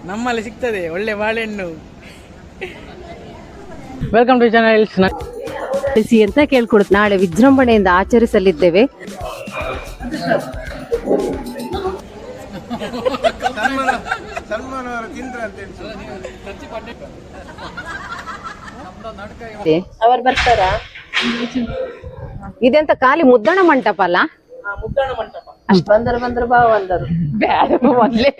ನಮ್ಮಲ್ಲಿ ಸಿಗ್ತದೆ ಒಳ್ಳೆ ಬಾಳೆಹಣ್ಣು. ವೆಲ್ಕಮ್ ಟು ಚಾನಲ್ಸ್ ಅಂತ ಕೇಳ್ಕೊಡುತ್ತೆ. ನಾಳೆ ವಿಜೃಂಭಣೆಯಿಂದ ಆಚರಿಸಲಿದ್ದೇವೆ. ಅವರು ಬರ್ತಾರಾ? ಇದೆಂತ ಖಾಲಿ ಮುದ್ದಣ ಮಂಟಪ ಅಲ್ಲ? ಮುದ್ದಣ ಮಂಟಪ. ಅಷ್ಟು ಬಂದರು ಬಾ ಬಂದರು ಬ್ಯಾಡ ಮೊದ್ಲೇ.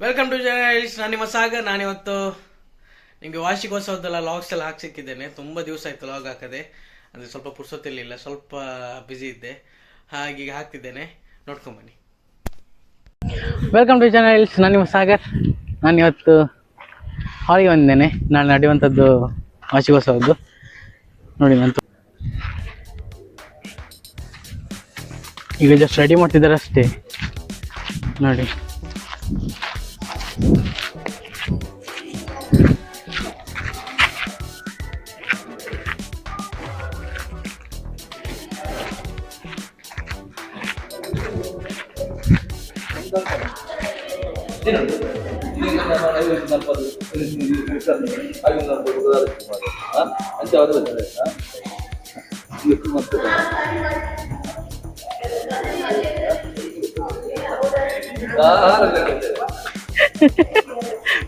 Welcome to channels. ನಾನು ನಿಮ್ಮ ಸಾಗರ್. ನಾನಿವತ್ತು ನಿಮಗೆ ವಾರ್ಷಿಕೋತ್ಸವದೆಲ್ಲ ಲಾಗ್ಸ್ ಎಲ್ಲ ಹಾಕ್ಸಿಕ್ಕಿದ್ದೇನೆ. ತುಂಬ ದಿವಸ ಆಯಿತು ಲಾಗ್ ಹಾಕದೆ, ಅಂದರೆ ಸ್ವಲ್ಪ ಪುರ್ಸೊತ್ತಿರಲಿಲ್ಲ, ಸ್ವಲ್ಪ ಬ್ಯುಸಿ ಇದ್ದೆ, ಹಾಗೆ ಹಾಕ್ತಿದ್ದೇನೆ, ನೋಡ್ಕೊಂಬನ್ನಿ. Welcome to channels. ನಾನು ನಿಮ್ಮ ಸಾಗರ್. ನಾನಿವತ್ತು ಹಾಲಿಗೆ ಬಂದಿದ್ದೇನೆ. ನಾನು ನಡೆಯುವಂಥದ್ದು ವಾರ್ಷಿಕೋತ್ಸವದ್ದು. ನೋಡಿ, ನಾನು ಈಗ ಜಸ್ಟ್ ರೆಡಿ ಮಾಡ್ತಿದ್ದಾರೆ ಅಷ್ಟೇ. ನೋಡಿ,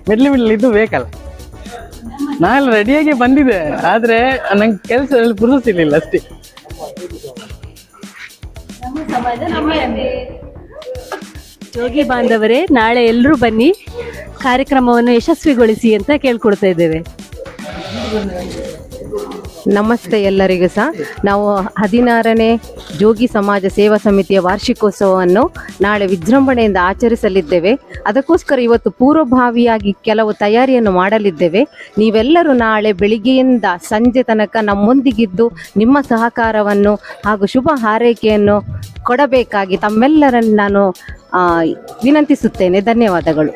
ಮೆಡ್ಲಿ ಇದು ಬೇಕಲ್ಲ. ನಾನೆಲ್ಲ ರೆಡಿಯಾಗಿ ಬಂದಿದೆ, ಆದ್ರೆ ನಂಗೆ ಕೆಲಸದಲ್ಲಿ ಪುರ್ಸೊತ್ತಿರ್ಲಿಲ್ಲ ಅಷ್ಟೇ. ಜೋಗಿ ಬಾಂಧವರೇ, ನಾಳೆ ಎಲ್ಲರೂ ಬನ್ನಿ, ಕಾರ್ಯಕ್ರಮವನ್ನು ಯಶಸ್ವಿಗೊಳಿಸಿ ಅಂತ ಕೇಳ್ಕೊಡ್ತಾ ಇದ್ದೇವೆ. ನಮಸ್ತೆ ಎಲ್ಲರಿಗೂ ಸಹ. ನಾವು 16ನೇ ಜೋಗಿ ಸಮಾಜ ಸೇವಾ ಸಮಿತಿಯ ವಾರ್ಷಿಕೋತ್ಸವವನ್ನು ನಾಳೆ ವಿಜೃಂಭಣೆಯಿಂದ ಆಚರಿಸಲಿದ್ದೇವೆ. ಅದಕ್ಕೋಸ್ಕರ ಇವತ್ತು ಪೂರ್ವಭಾವಿಯಾಗಿ ಕೆಲವು ತಯಾರಿಯನ್ನು ಮಾಡಲಿದ್ದೇವೆ. ನೀವೆಲ್ಲರೂ ನಾಳೆ ಬೆಳಿಗ್ಗೆಯಿಂದ ಸಂಜೆ ತನಕ ನಮ್ಮೊಂದಿಗಿದ್ದು ನಿಮ್ಮ ಸಹಕಾರವನ್ನು ಹಾಗೂ ಶುಭ ಹಾರೈಕೆಯನ್ನು ಕೊಡಬೇಕಾಗಿ ತಮ್ಮೆಲ್ಲರನ್ನು ನಾನು ವಿನಂತಿಸುತ್ತೇನೆ. ಧನ್ಯವಾದಗಳು.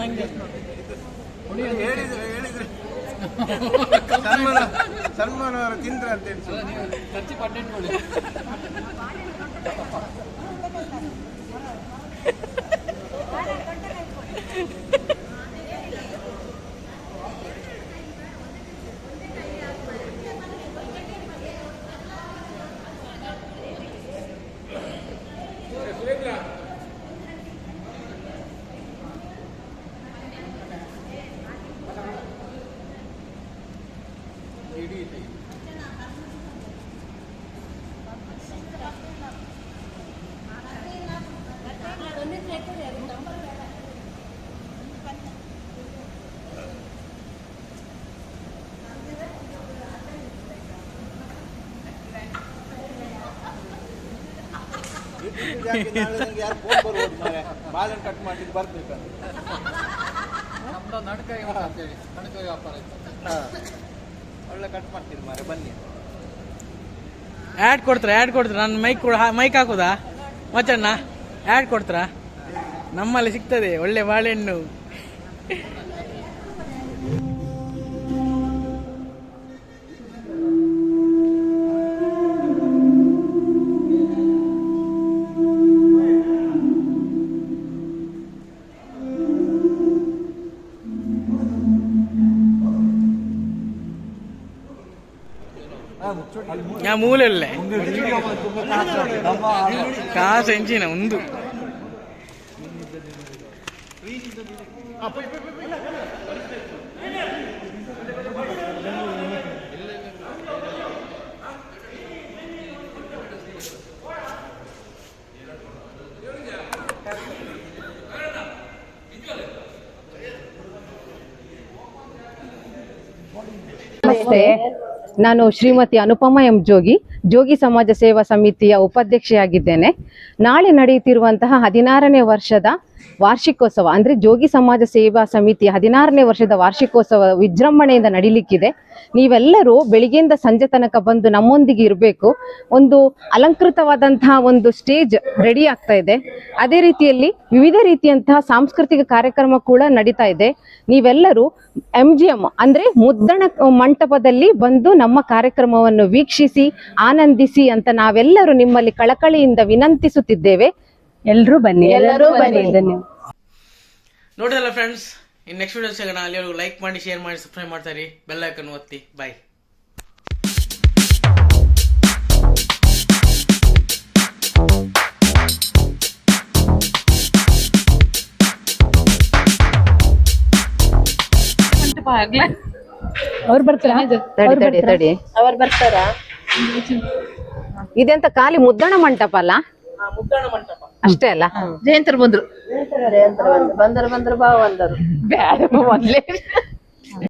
ನಂಗೆ ಸಲ್ಮಾನ್ ಅವರ ತಿಂದ್ರ ಅಂತ ಖರ್ಚು ಪಟ್ಟೆಟ್ಕೊಳ್ಳಿ. ಯಾರು ಫೋನ್ ಬರ್ಬೋದು ಮಾರೆ ಬಾಳೆ ಕಟ್ ಮಾಡ್ಲಿಕ್ಕೆ ಬರ್ಬೇಕಂತ ನಮ್ದು ನಡ್ಕಾಯಿ ಅಂತೇಳಿ ನಡ್ಕಾಯಿ ವ್ಯಾಪಾರ ಇತ್ತು. ಒಳ್ಳೆ ಕಟ್ ಮಾಡ್ತೀರಿ ಮಾರೆ ಬನ್ನಿ. ಆ್ಯಡ್ ಕೊಡ್ತೀರಾ ನಾನು ಮೈಕ್ ಹಾಕೋದಾ ಮಚ್ಚಣ್ಣ? ಆ್ಯಡ್ ಕೊಡ್ತೀರಾ? ನಮ್ಮಲ್ಲಿ ಸಿಗ್ತದೆ ಒಳ್ಳೆ ಬಾಳೆಹಣ್ಣು. ഞാൻ മൂലല്ലേ കാസ് എഞ്ചിന ഉണ്ട്. ನಮಸ್ತೆ, ನಾನು ಶ್ರೀಮತಿ ಅನುಪಮ ಎಂ ಜೋಗಿ ಸಮಾಜ ಸೇವಾ ಸಮಿತಿಯ ಉಪಾಧ್ಯಕ್ಷೆಯಾಗಿದ್ದೇನೆ. ನಾಳೆ ನಡೆಯುತ್ತಿರುವಂತಹ 16ನೇ ವರ್ಷದ ವಾರ್ಷಿಕೋತ್ಸವ ಅಂದ್ರೆ ಜೋಗಿ ಸಮಾಜ ಸೇವಾ ಸಮಿತಿಯ 16ನೇ ವರ್ಷದ ವಾರ್ಷಿಕೋತ್ಸವ ವಿಜೃಂಭಣೆಯಿಂದ ನಡೀಲಿಕ್ಕಿದೆ. ನೀವೆಲ್ಲರೂ ಬೆಳಿಗ್ಗೆಯಿಂದ ಸಂಜೆ ತನಕ ಬಂದು ನಮ್ಮೊಂದಿಗೆ ಇರಬೇಕು. ಒಂದು ಅಲಂಕೃತವಾದಂತಹ ಒಂದು ಸ್ಟೇಜ್ ರೆಡಿ ಆಗ್ತಾ ಇದೆ. ಅದೇ ರೀತಿಯಲ್ಲಿ ವಿವಿಧ ರೀತಿಯಂತಹ ಸಾಂಸ್ಕೃತಿಕ ಕಾರ್ಯಕ್ರಮ ಕೂಡ ನಡೀತಾ ಇದೆ. ನೀವೆಲ್ಲರೂ MGM ಅಂದ್ರೆ ಮುದ್ದಣ ಮಂಟಪದಲ್ಲಿ ಬಂದು ನಮ್ಮ ಕಾರ್ಯಕ್ರಮವನ್ನು ವೀಕ್ಷಿಸಿ ಆನಂದಿಸಿ ಅಂತ ನಾವೆಲ್ಲರೂ ನಿಮ್ಮಲ್ಲಿ ಕಳಕಳಿಯಿಂದ ವಿನಂತಿಸುತ್ತಿದ್ದೇವೆ. ಎಲ್ಲರೂ ಬನ್ನಿ. ನೋಡಿದಲ್ಲ ಫ್ರೆಂಡ್ಸ್, ಇನ್ನು ನೆಕ್ಸ್ಟ್ ವಿಡಿಯೋ ಸಿಗೋಣ. ಅಲ್ಲಿವರೆಗೂ ಲೈಕ್ ಮಾಡಿ, ಶೇರ್ ಮಾಡಿ, ಸಬ್ಸ್ಕ್ರೈಬ್ ಮಾಡ್ತಾರೆ, ಬೆಲ್ ಐಕನ್ ಒತ್ತಿ. ಬಾಯ್. ಅವ್ರು ಬರ್ತಾರಾ? ತಡಿ ಅವ್ರು ಬರ್ತಾರಾ? ಇದೆಂತ ಖಾಲಿ ಮುದ್ದಣ ಮಂಟಪ ಅಲ್ಲ? ಮುದ್ದಣ ಮಂಟಪ ಅಷ್ಟೇ ಅಲ್ಲ? ಜಯಂತರು ಬಂದ್ರು. ಬಂದರು ಬಾವ ಬಂದರು. ಬ್ಯಾಡ ಮೊದ್ಲೇ